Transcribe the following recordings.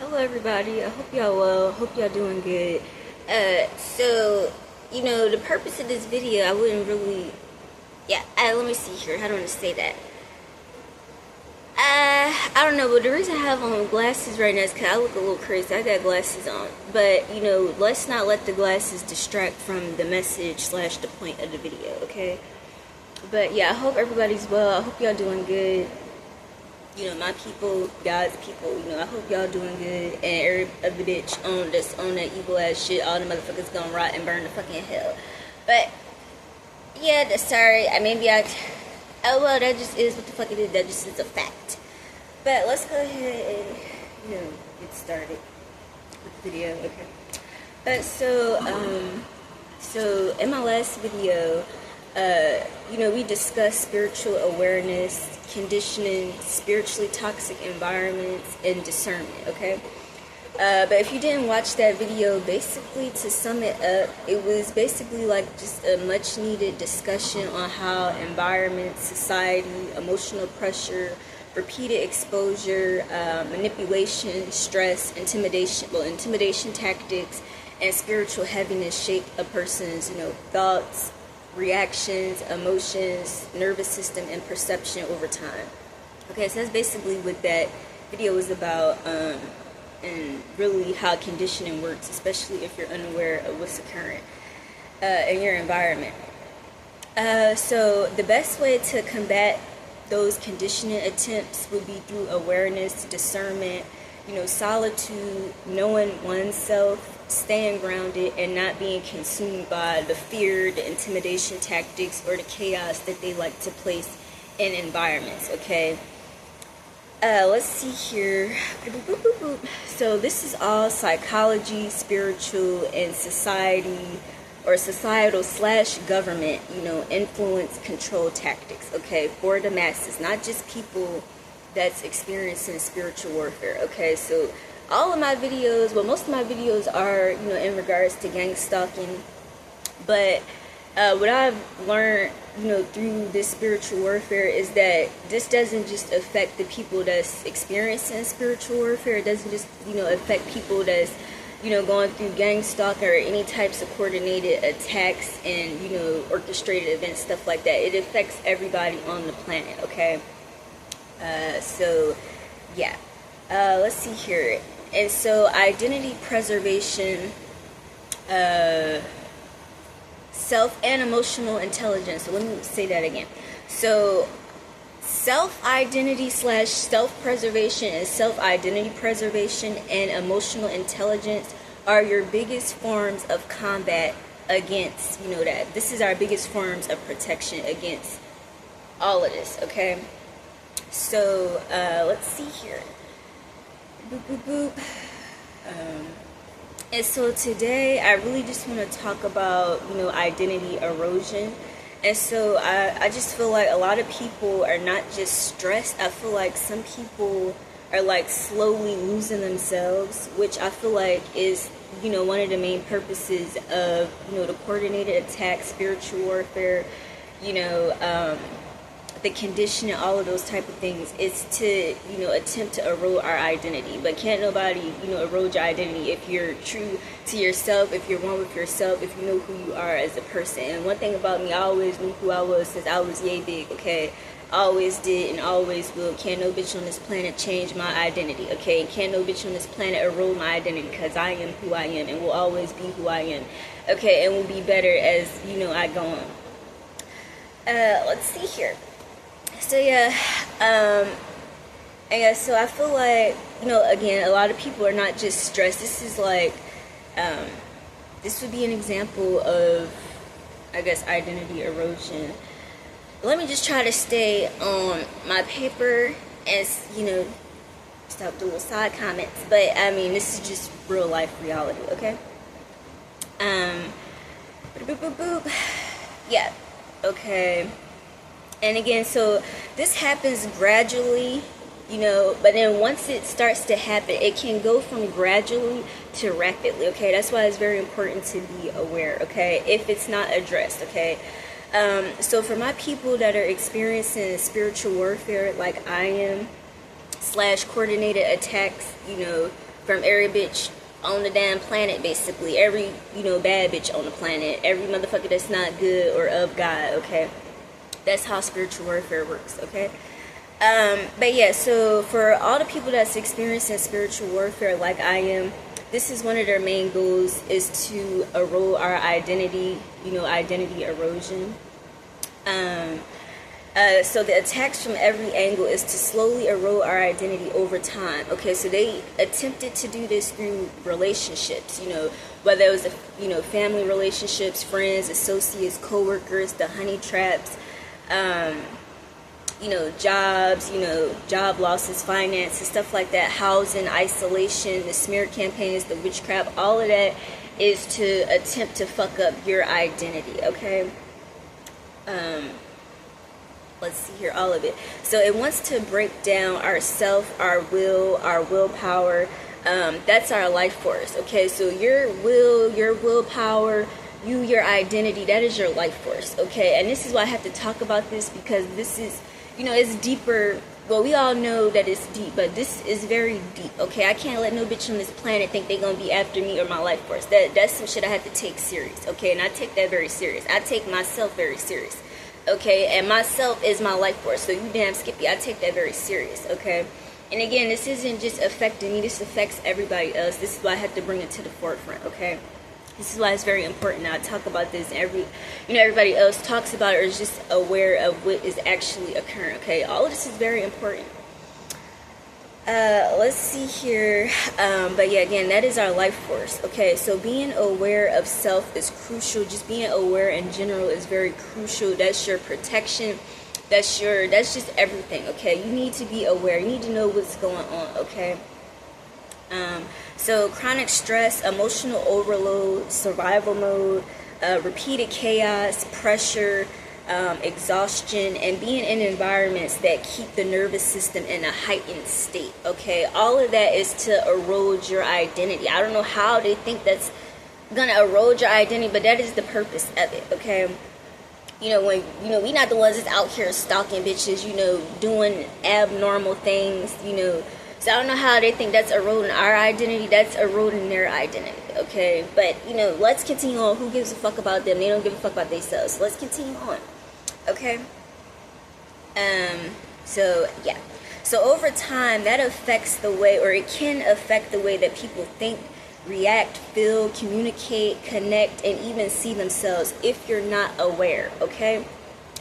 Hello everybody, I hope y'all well, hope y'all doing good. The purpose of this video, I wouldn't really, let me see here, how do I want to say that? I don't know, but the reason I have on glasses right now is because I look a little crazy. I got glasses on, but let's not let the glasses distract from the message slash the point of the video, okay? But yeah, I hope everybody's well, I hope y'all doing good. My people, God's people, I hope y'all doing good, and every other bitch on that evil ass shit, all the motherfuckers gonna rot and burn to fucking hell. But yeah, that just is what the fuck it is. That just is a fact. But let's go ahead and get started with the video. Okay. So in my last video, we discussed spiritual awareness, conditioning, spiritually toxic environments, and discernment, okay? But if you didn't watch that video, basically, to sum it up, it was basically like just a much needed discussion on how environment, society, emotional pressure, repeated exposure, manipulation, stress, intimidation tactics, and spiritual heaviness shape a person's, thoughts, reactions, emotions, nervous system, and perception over time. Okay, so that's basically what that video was about, and really how conditioning works, especially if you're unaware of what's occurring in your environment. So the best way to combat those conditioning attempts would be through awareness, discernment, solitude, knowing oneself, staying grounded, and not being consumed by the fear, the intimidation tactics, or the chaos that they like to place in environments, okay? Let's see here. So this is all psychology, spiritual, and societal slash government, influence control tactics, okay, for the masses, not just people that's experiencing spiritual warfare, okay? So all of my videos, most of my videos are, in regards to gang stalking, but what I've learned, through this spiritual warfare is that this doesn't just affect the people that's experiencing spiritual warfare. It doesn't just, affect people that's, going through gang stalking or any types of coordinated attacks and, orchestrated events, stuff like that. It affects everybody on the planet, okay? Let's see here. And so identity preservation, self and emotional intelligence. So let me say that again. So self-identity slash self-preservation and self-identity preservation and emotional intelligence are your biggest forms of combat against, that. This is our biggest forms of protection against all of this, okay? So, let's see here. Boop, boop, boop. And so today I really just want to talk about, identity erosion. And so I just feel like a lot of people are not just stressed. I feel like some people are like slowly losing themselves, which I feel like is, one of the main purposes of, the coordinated attack, spiritual warfare, the conditioning, all of those type of things, is to, attempt to erode our identity. But can't nobody, erode your identity if you're true to yourself, if you're one with yourself, if you know who you are as a person. And one thing about me, I always knew who I was since I was yay big, okay? I always did and always will. Can't no bitch on this planet change my identity, okay? Can't no bitch on this planet erode my identity, because I am who I am and will always be who I am, okay? And will be better as, I go on. Let's see here. So so I feel like, again, a lot of people are not just stressed. This is like, this would be an example of, I guess, identity erosion. Let me just try to stay on my paper and, stop doing side comments. But, this is just real life reality, okay? Boop, boop, boop. Yeah, okay. And again, so this happens gradually, but then once it starts to happen, it can go from gradually to rapidly, okay? That's why it's very important to be aware, okay, if it's not addressed, okay? So for my people that are experiencing spiritual warfare like I am, / coordinated attacks, from every bitch on the damn planet, basically. Every, bad bitch on the planet. Every motherfucker that's not good or of God, okay? That's how spiritual warfare works, okay? But yeah, so for all the people that's experiencing spiritual warfare like I am, this is one of their main goals, is to erode our identity, identity erosion. So the attacks from every angle is to slowly erode our identity over time. Okay, so they attempted to do this through relationships, whether it was, family relationships, friends, associates, co-workers, the honey traps, jobs, job losses, finances, stuff like that, housing, isolation, the smear campaigns, the witchcraft, all of that is to attempt to fuck up your identity, okay? Let's see here, all of it. So it wants to break down our self, our will, our willpower. That's our life force, okay? So your will, your willpower, your identity, that is your life force, okay? And this is why I have to talk about this, because this is, it's deeper. Well, we all know that it's deep, but this is very deep, okay? I can't let no bitch on this planet think they're gonna be after me or my life force. That's some shit I have to take serious, okay? And I take that very serious. I take myself very serious, okay? And myself is my life force, so you damn Skippy, I take that very serious, okay? And again, this isn't just affecting me, this affects everybody else. This is why I have to bring it to the forefront, okay? This is why it's very important. Now, I talk about this, and everybody else talks about it or is just aware of what is actually occurring, okay? All of this is very important. Let's see here. But yeah, again, that is our life force, okay? So being aware of self is crucial. Just being aware in general is very crucial. That's your protection. That's just everything, okay? You need to be aware. You need to know what's going on, okay? So chronic stress, emotional overload, survival mode, repeated chaos, pressure, exhaustion, and being in environments that keep the nervous system in a heightened state, okay? All of that is to erode your identity. I don't know how they think that's gonna erode your identity, but that is the purpose of it, okay? When, we not the ones that's out here stalking bitches, doing abnormal things, So I don't know how they think that's eroding our identity. That's eroding their identity, okay? But, let's continue on. Who gives a fuck about them? They don't give a fuck about themselves. So let's continue on, okay? So, yeah. So over time, that affects the way, or it can affect the way that people think, react, feel, communicate, connect, and even see themselves if you're not aware, okay?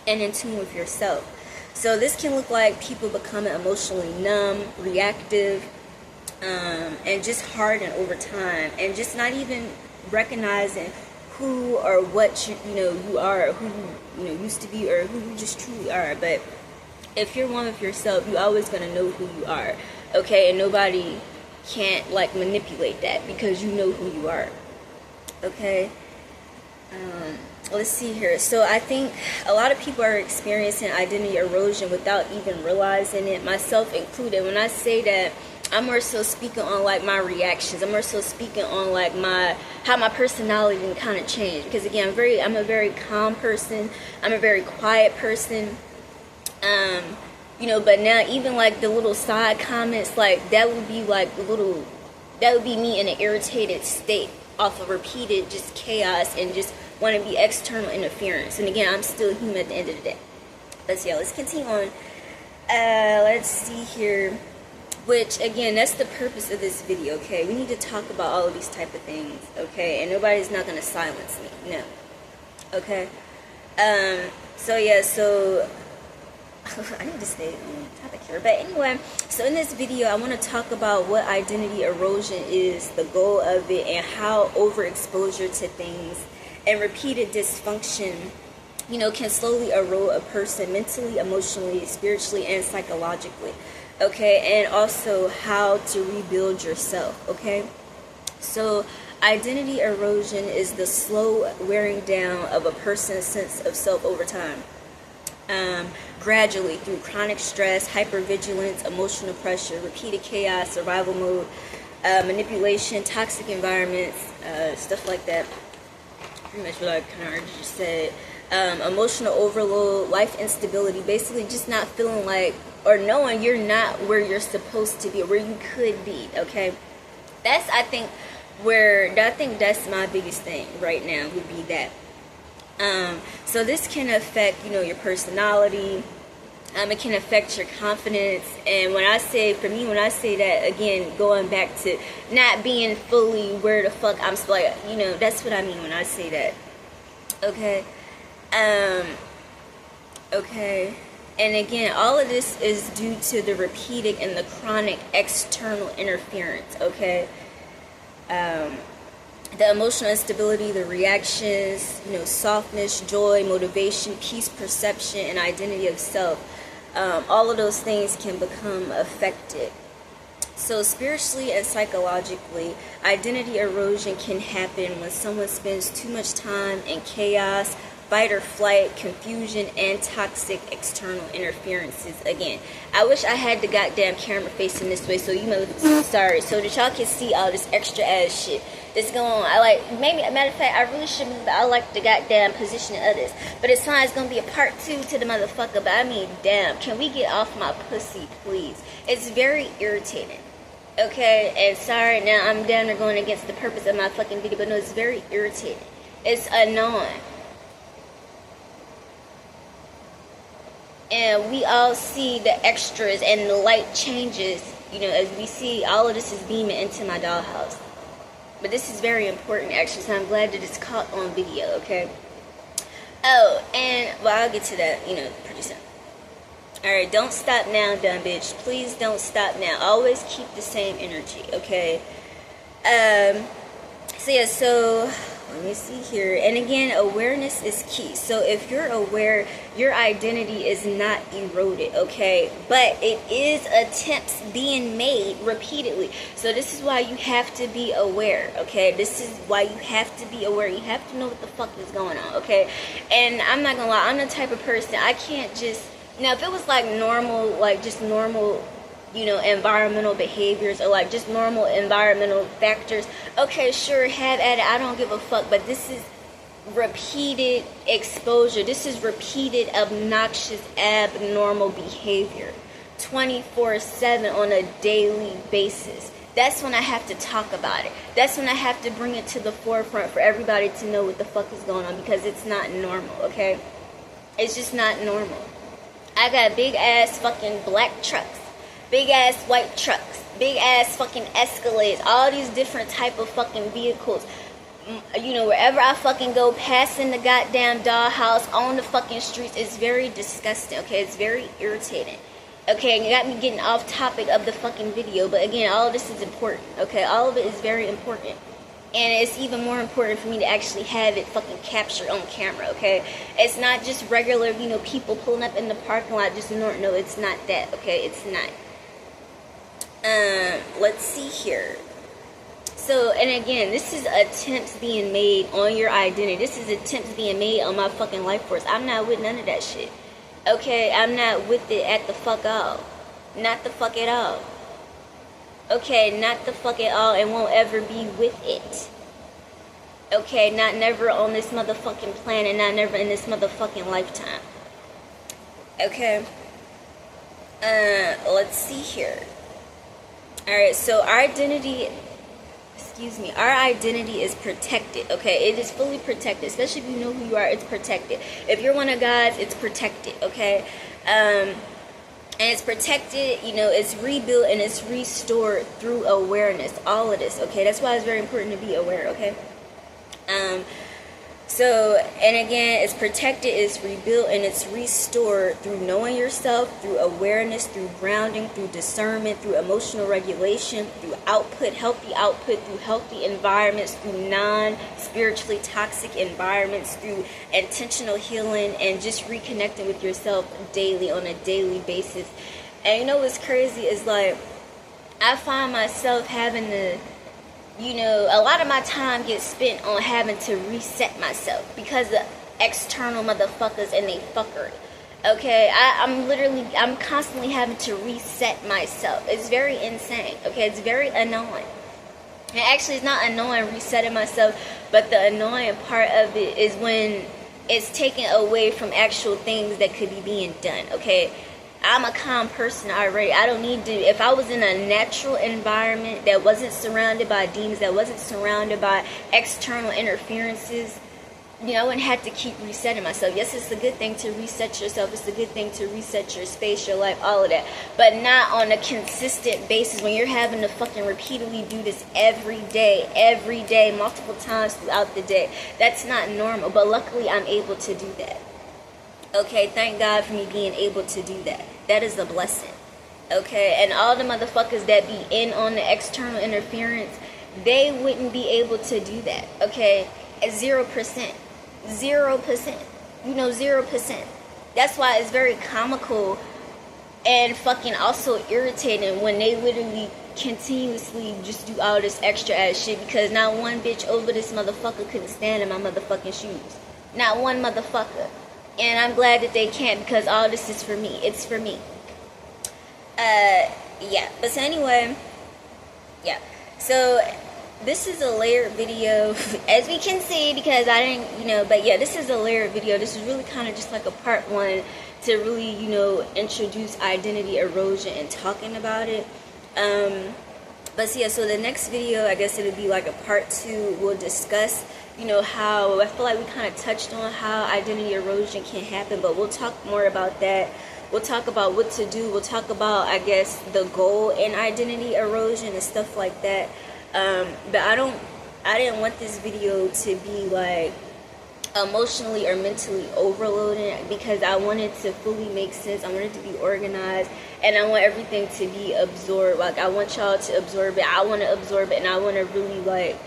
And in tune with yourself. So this can look like people becoming emotionally numb, reactive, and just hardened over time, and just not even recognizing who or what you are, or who you used to be, or who you just truly are. But if you're one with yourself, you're always gonna know who you are, okay? And nobody can't manipulate that, because you know who you are, okay? Let's see here. So I think a lot of people are experiencing identity erosion without even realizing it, myself included. When I say that, I'm more so speaking on my reactions. I'm more so speaking on how my personality can kind of change, because again, I'm a very calm person. I'm a very quiet person. But now even the little side comments, that would be that would be me in an irritated state off of repeated just chaos and just want to be external interference. And again, I'm still human at the end of the day. Let's continue on. Let's see here. Which again, that's the purpose of this video, okay? We need to talk about all of these type of things, okay? And nobody's not gonna silence me, no. Okay? So yeah, so I need to stay on topic here. But anyway, so in this video, I want to talk about what identity erosion is, the goal of it, and how overexposure to things and repeated dysfunction, can slowly erode a person mentally, emotionally, spiritually, and psychologically. Okay, and also how to rebuild yourself, okay? So identity erosion is the slow wearing down of a person's sense of self over time. Gradually through chronic stress, hypervigilance, emotional pressure, repeated chaos, survival mode, manipulation, toxic environments, stuff like that. Pretty much what I kind of already just said. Emotional overload, life instability, basically just not feeling or knowing you're not where you're supposed to be, or where you could be, okay? That's, I think that's my biggest thing right now would be that. So this can affect, your personality. It can affect your confidence. And when I say that, again, going back to not being fully where the fuck I'm supposed, that's what I mean when I say that. Okay. Okay. And again, all of this is due to the repeated and the chronic external interference. Okay. The emotional instability, the reactions, softness, joy, motivation, peace, perception, and identity of self. All of those things can become affected. So spiritually and psychologically, identity erosion can happen when someone spends too much time in chaos, fight or flight, confusion, and toxic external interferences. Again, I wish I had the goddamn camera facing this way so sorry, so that y'all can see all this extra ass shit that's going on. Matter of fact, I really should move. I like the goddamn position of this, but it's fine. It's gonna be a part 2 to the motherfucker. But I mean, damn, can we get off my pussy, please? It's very irritating. Okay, and sorry, now I'm down there going against the purpose of my fucking video, but no, it's very irritating. It's annoying. And we all see the extras and the light changes, as we see all of this is beaming into my dollhouse. But this is very important, actually, so I'm glad that it's caught on video, okay? Oh, and, I'll get to that, pretty soon. Alright, don't stop now, dumb bitch. Please don't stop now. Always keep the same energy, okay? So let me see here. And again, awareness is key. So if you're aware, your identity is not eroded, okay? But it is attempts being made repeatedly. So this is why you have to be aware, okay? This is why you have to be aware. You have to know what the fuck is going on, okay? And I'm not gonna lie, I'm the type of person, I can't just... Now, if it was just normal, environmental behaviors or just normal environmental factors, okay, sure, have at it, I don't give a fuck. But this is repeated exposure. This is repeated obnoxious, abnormal behavior 24/7 on a daily basis. That's when I have to talk about it. That's when I have to bring it to the forefront for everybody to know what the fuck is going on, because it's not normal, okay? It's just not normal. I got big ass fucking black trucks, big ass white trucks, big ass fucking Escalades, all these different type of fucking vehicles. Wherever I fucking go, passing the goddamn dollhouse on the fucking streets, it's very disgusting, okay? It's very irritating. Okay, you got me getting off topic of the fucking video, but again, all of this is important, okay? All of it is very important. And it's even more important for me to actually have it fucking captured on camera, okay? It's not just regular, people pulling up in the parking lot just ignoring. No, it's not that, okay? It's not. Let's see here. So, and again, this is attempts being made on your identity. This is attempts being made on my fucking life force. I'm not with none of that shit. Okay, I'm not with it at the fuck all. Not the fuck at all. Okay, not the fuck at all, and won't ever be with it. Okay, not never on this motherfucking planet, not never in this motherfucking lifetime. Okay. Let's see here. Alright, so our identity is protected, okay? It is fully protected, especially if you know who you are, it's protected. If you're one of God's, it's protected, okay? And it's protected, it's rebuilt and it's restored through awareness. All of this, okay? That's why it's very important to be aware, okay? So, and again, it's protected, it's rebuilt, and it's restored through knowing yourself, through awareness, through grounding, through discernment, through emotional regulation, through healthy output, through healthy environments, through non-spiritually toxic environments, through intentional healing, and just reconnecting with yourself daily, on a daily basis. And what's crazy is, I find myself having to, a lot of my time gets spent on having to reset myself because of external motherfuckers and they fuckery. Okay, I'm constantly having to reset myself. It's very insane. Okay, it's very annoying. And actually, it's not annoying resetting myself, but the annoying part of it is when it's taken away from actual things that could be being done. Okay, I'm a calm person already. I don't need to, if I was in a natural environment that wasn't surrounded by demons, that wasn't surrounded by external interferences, you know, I wouldn't have to keep resetting myself. Yes, it's a good thing to reset yourself. It's a good thing to reset your space, your life, all of that. But not on a consistent basis when you're having to fucking repeatedly do this every day, multiple times throughout the day. That's not normal. But luckily, I'm able to do that. Okay, thank God for me being able to do that. That is a blessing. Okay, and all the motherfuckers that be in on the external interference, they wouldn't be able to do that. Okay, at 0%. 0%. You know, 0%. That's why it's very comical and fucking also irritating when they literally continuously just do all this extra ass shit, because not one bitch over this motherfucker couldn't stand in my motherfucking shoes. Not one motherfucker. And I'm glad that they can't, because all this is for me. It's for me. Yeah. But so anyway, yeah. So this is a layered video, as we can see, because I didn't, you know, but yeah, this is a layered video. This is really kind of just like a part one to really, you know, introduce identity erosion and talking about it. But so yeah, so the next video, I guess it'll be like a part two. We'll discuss, you know, how, I feel like we kind of touched on how identity erosion can happen, but we'll talk more about that. We'll talk about what to do. We'll talk about, I guess, the goal in identity erosion and stuff like that. But I didn't want this video to be like emotionally or mentally overloading, because I wanted to fully make sense. I wanted to be organized, and I want everything to be absorbed. Like, I want y'all to absorb it. I want to absorb it, and I want to really like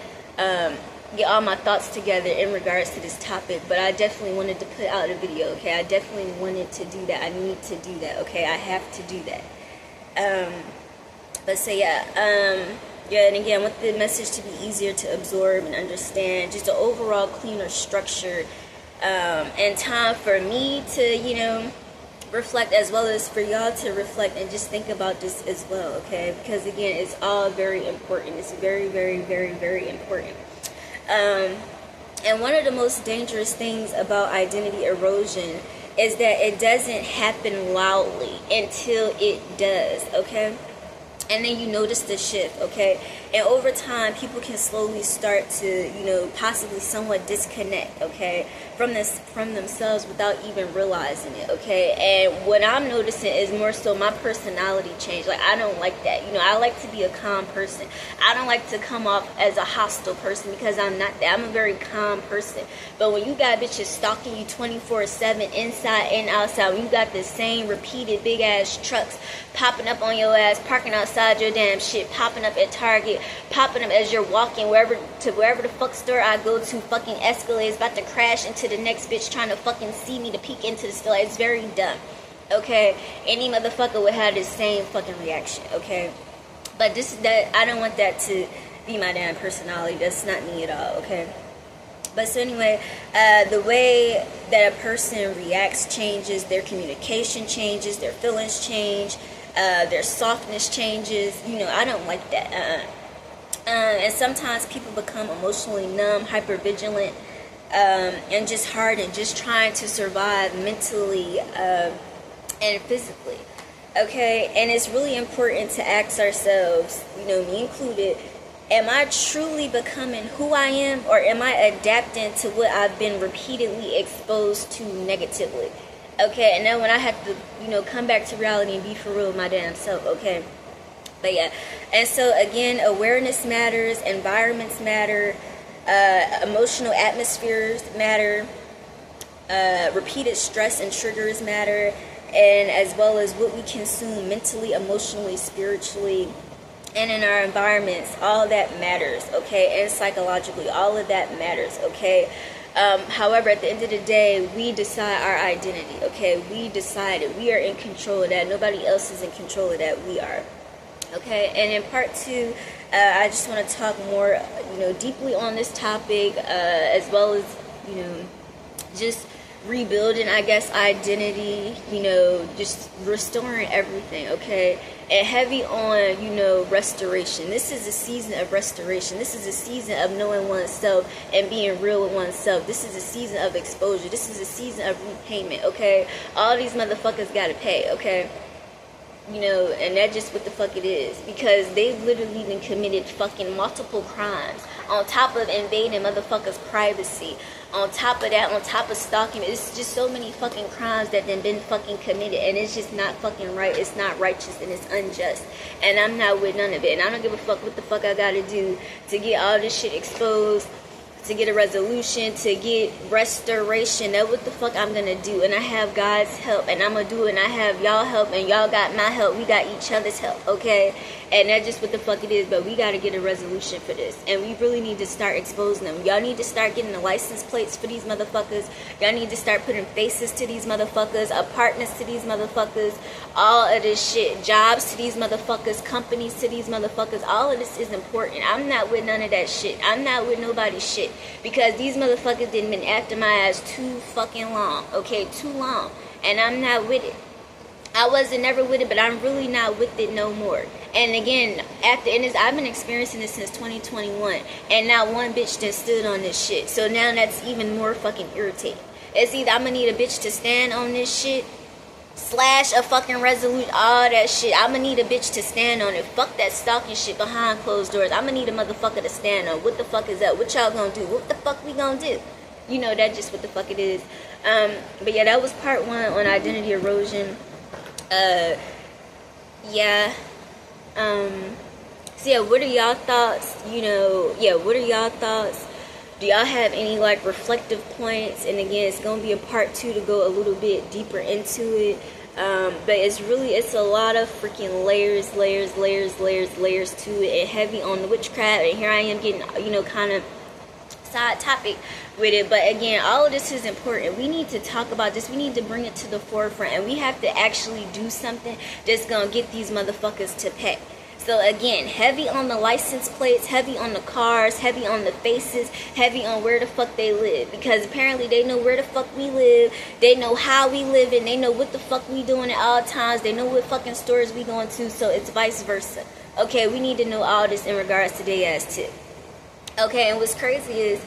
get all my thoughts together in regards to this topic. But I definitely wanted to put out a video. Okay, I definitely wanted to do that. I need to do that. Okay, I have to do that. But so yeah, yeah, and again, I want the message to be easier to absorb and understand, just an overall cleaner structure, and time for me to, you know, reflect, as well as for y'all to reflect and just think about this as well, okay? Because again, it's all very important. It's very, very, very, very important. And one of the most dangerous things about identity erosion is that it doesn't happen loudly until it does, okay? And then you notice the shift, okay? And over time, people can slowly start to, you know, possibly somewhat disconnect, okay, from themselves without even realizing it, okay? And what I'm noticing is more so my personality change. Like, I don't like that. You know, I like to be a calm person. I don't like to come off as a hostile person, because I'm not that. I'm a very calm person. But when you got bitches stalking you 24/7, inside and outside, when you got the same repeated big-ass trucks popping up on your ass, parking outside your damn shit, popping up at Target, popping up as you're walking wherever the fuck store I go to, fucking Escalades, about to crash into the next bitch trying to fucking see me to peek into the store. It's very dumb, okay? Any motherfucker would have the same fucking reaction, okay? But I don't want that to be my damn personality. That's not me at all, okay? But so anyway, the way that a person reacts changes, their communication changes, their feelings change, their softness changes. You know, I don't like that. And sometimes people become emotionally numb, hypervigilant, and just hardened, just trying to survive mentally and physically. Okay, and it's really important to ask ourselves, you know, me included, am I truly becoming who I am, or am I adapting to what I've been repeatedly exposed to negatively? Okay, and then when I have to, you know, come back to reality and be for real with my damn self, okay? But yeah, and so again, awareness matters, environments matter, emotional atmospheres matter, repeated stress and triggers matter, and as well as what we consume mentally, emotionally, spiritually, and in our environments. All that matters, okay? And psychologically, all of that matters, okay? However, at the end of the day, we decide our identity, okay? We decide it. We are in control of that. Nobody else is in control of that. We are, okay? And in part two, I just want to talk more, you know, deeply on this topic, as well as, you know, just rebuilding, I guess, identity, you know, just restoring everything, okay? And heavy on, you know, restoration. This is a season of restoration. This is a season of knowing oneself and being real with oneself. This is a season of exposure. This is a season of repayment, okay? All these motherfuckers gotta pay, okay? You know, and that's just what the fuck it is. Because they've literally been committed fucking multiple crimes. On top of invading motherfuckers' privacy. On top of that, on top of stalking. It's just so many fucking crimes that have been fucking committed. And it's just not fucking right. It's not righteous and it's unjust. And I'm not with none of it. And I don't give a fuck what the fuck I gotta do to get all this shit exposed. To get a resolution, to get restoration. That's what the fuck I'm gonna do. And I have God's help, and I'm gonna do it. And I have y'all help, and y'all got my help. We got each other's help, okay? And that's just what the fuck it is. But we gotta get a resolution for this, and we really need to start exposing them. Y'all need to start getting the license plates for these motherfuckers. Y'all need to start putting faces to these motherfuckers, apartments to these motherfuckers, all of this shit, jobs to these motherfuckers, companies to these motherfuckers. All of this is important. I'm not with none of that shit. I'm not with nobody's shit. Because these motherfuckers didn't been after my ass too fucking long. Okay, too long. And I'm not with it. I wasn't never with it, but I'm really not with it no more. And again, I've been experiencing this since 2021. And not one bitch that stood on this shit. So now that's even more fucking irritating. It's either I'm gonna need a bitch to stand on this shit, slash a fucking resolute, all that shit. I'm gonna need a bitch to stand on it. Fuck that stalking shit behind closed doors. I'm gonna need a motherfucker to stand on. What the fuck is that? What y'all gonna do? What the fuck we gonna do? You know, that's just what the fuck it is. But yeah, that was part 1 on identity erosion. Yeah. So yeah, what are y'all thoughts? You know, yeah, what are y'all thoughts? Do y'all have any like reflective points? And again, it's gonna be a part 2 to go a little bit deeper into it. But it's a lot of freaking layers to it, and heavy on the witchcraft. And here I am getting, you know, kind of side topic with it. But again, all of this is important. We need to talk about this. We need to bring it to the forefront, and we have to actually do something that's gonna get these motherfuckers to pay. So again, heavy on the license plates, heavy on the cars, heavy on the faces, heavy on where the fuck they live. Because apparently they know where the fuck we live, they know how we live, and they know what the fuck we doing at all times, they know what fucking stores we going to, so it's vice versa. Okay, we need to know all this in regards to their ass too. Okay, and what's crazy is,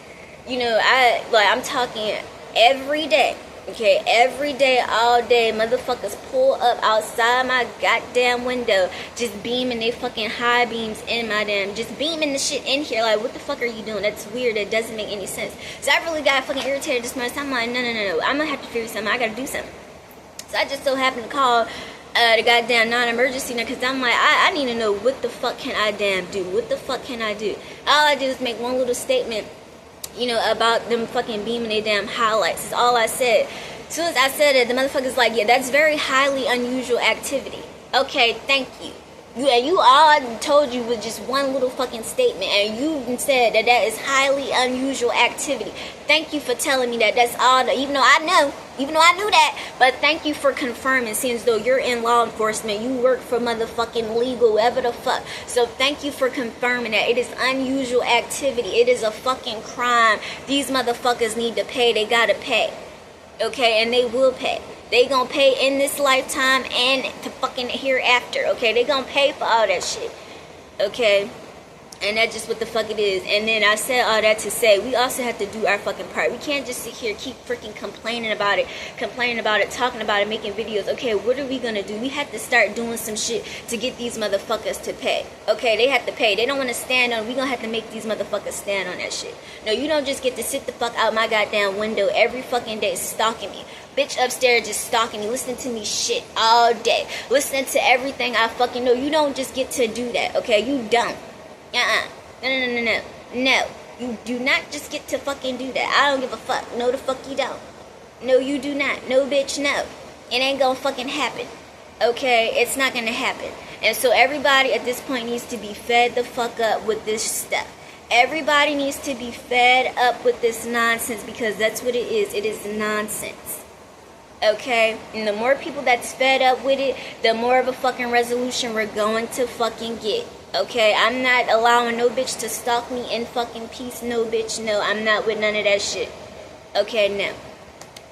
you know, I'm talking every day. Okay, every day, all day, motherfuckers pull up outside my goddamn window, just beaming they fucking high beams in my damn, just beaming the shit in here. Like, what the fuck are you doing? That's weird. That doesn't make any sense. So I really got fucking irritated this much. I'm like, no. I'm gonna have to figure something. I gotta do something. So I just so happened to call the goddamn non-emergency now, because I'm like, I need to know what the fuck can I damn do? What the fuck can I do? All I do is make one little statement, you know, about them fucking beaming their damn highlights. That's all I said. As soon as I said it, the motherfucker's like, yeah, that's very highly unusual activity. Okay, thank you. You all I told you was just one little fucking statement, and you said that is highly unusual activity. Thank you for telling me that. That's all. Even though I knew that, but thank you for confirming. Since though you're in law enforcement, you work for motherfucking legal, whatever the fuck. So thank you for confirming that it is unusual activity. It is a fucking crime. These motherfuckers need to pay. They gotta pay. Okay, and they will pay. They gonna pay in this lifetime and to fucking hereafter. Okay, they gonna pay for all that shit. Okay, and that's just what the fuck it is. And then I said all that to say we also have to do our fucking part. We can't just sit here keep freaking complaining about it, talking about it, making videos. Okay, what are we gonna do? We have to start doing some shit to get these motherfuckers to pay. Okay, they have to pay. They don't want to stand on. We gonna have to make these motherfuckers stand on that shit. No, you don't just get to sit the fuck out my goddamn window every fucking day stalking me. Bitch upstairs just stalking me, listening to me shit all day, listening to everything I fucking know. You don't just get to do that, okay? You don't. No. You do not just get to fucking do that. I don't give a fuck. No, the fuck you don't. No, you do not. No, bitch, no. It ain't gonna fucking happen. Okay? It's not gonna happen. And so everybody at this point needs to be fed the fuck up with this stuff. Everybody needs to be fed up with this nonsense, because that's what it is. It is nonsense. Okay? And the more people that's fed up with it, the more of a fucking resolution we're going to fucking get. Okay? I'm not allowing no bitch to stalk me in fucking peace. No, bitch, no. I'm not with none of that shit. Okay, no.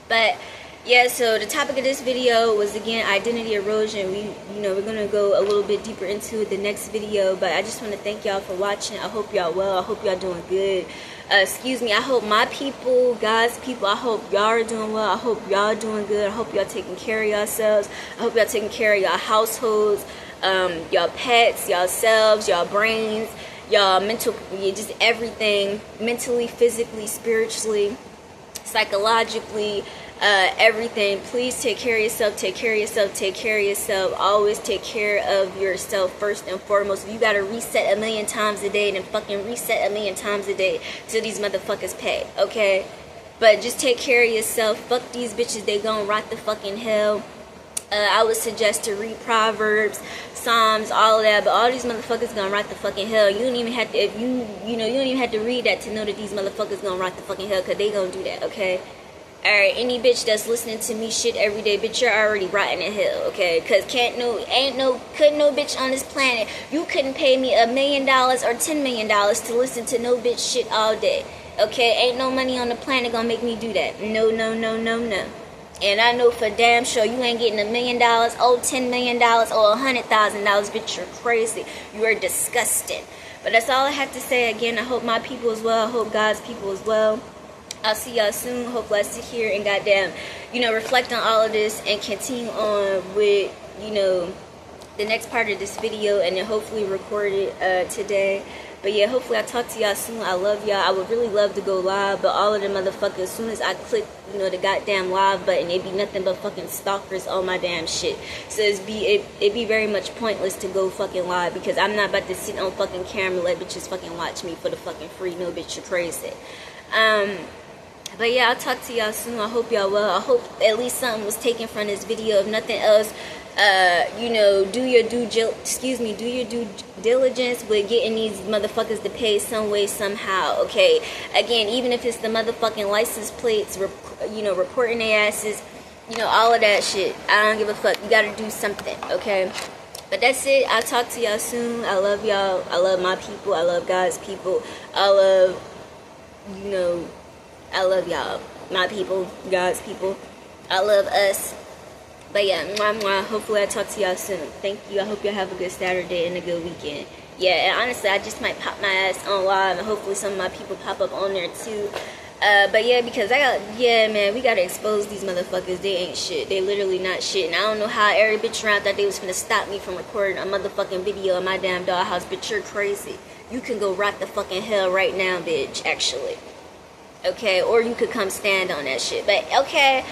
But yeah, so the topic of this video was, again, identity erosion. We're gonna go a little bit deeper into the next video, but I just want to thank y'all for watching. I hope y'all well. I hope y'all doing good. Excuse me, I hope my people, God's people, I hope y'all are doing well. I hope y'all doing good. I hope y'all taking care of yourselves. I hope y'all taking care of your households, y'all pets, yourselves, y'all brains, y'all mental, just everything, mentally, physically, spiritually, psychologically, everything. Please take care of yourself, take care of yourself, take care of yourself. Always take care of yourself first and foremost. If you gotta reset a million times a day, then fucking reset a million times a day till these motherfuckers pay, okay? But just take care of yourself. Fuck these bitches, they gon' rot the fucking hell. I would suggest to read Proverbs, Psalms, all of that, but all these motherfuckers gonna rot the fucking hell. You don't even have to, if you don't even have to read that to know that these motherfuckers gonna rot the fucking hell, cause they gonna do that, okay? Alright, any bitch that's listening to me shit every day, bitch, you're already rotting in hell, okay? Cause couldn't no bitch on this planet, you couldn't pay me $1 million or $10 million to listen to no bitch shit all day, okay? Ain't no money on the planet gonna make me do that. No, no, no, no, no. And I know for damn sure you ain't getting $1 million, $10 million, or $100,000, bitch, you're crazy. You are disgusting. But that's all I have to say. Again, I hope my people as well. I hope God's people as well. I'll see y'all soon. Hopefully I sit here and goddamn, reflect on all of this and continue on with, the next part of this video, and then hopefully record it today. But yeah, hopefully I'll talk to y'all soon. I love y'all. I would really love to go live, but all of them motherfuckers, as soon as I click, the goddamn live button, it be nothing but fucking stalkers on my damn shit. So it'd be very much pointless to go fucking live, because I'm not about to sit on fucking camera and let bitches fucking watch me for the fucking free. No, bitch, you're crazy. But yeah, I'll talk to y'all soon. I hope y'all well. I hope at least something was taken from this video. If nothing else, do your due diligence with getting these motherfuckers to pay some way, somehow, okay? Again, even if it's the motherfucking license plates, reporting their asses, all of that shit. I don't give a fuck. You gotta do something, okay? But that's it. I'll talk to y'all soon. I love y'all. I love my people. I love God's people. I love, I love y'all. My people, God's people. I love us. But yeah, mwah, mwah. Hopefully I talk to y'all soon. Thank you. I hope y'all have a good Saturday and a good weekend. Yeah, and honestly, I just might pop my ass on live, and hopefully some of my people pop up on there too. But yeah, because man, we gotta expose these motherfuckers. They ain't shit. They literally not shit. And I don't know how every bitch around thought they was finna stop me from recording a motherfucking video in my damn dollhouse. Bitch, you're crazy. You can go rot the fucking hell right now, bitch, actually. Okay, or you could come stand on that shit. But okay,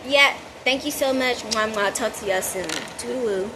yeah, thank you so much. I'll talk to y'all soon. Toodaloo.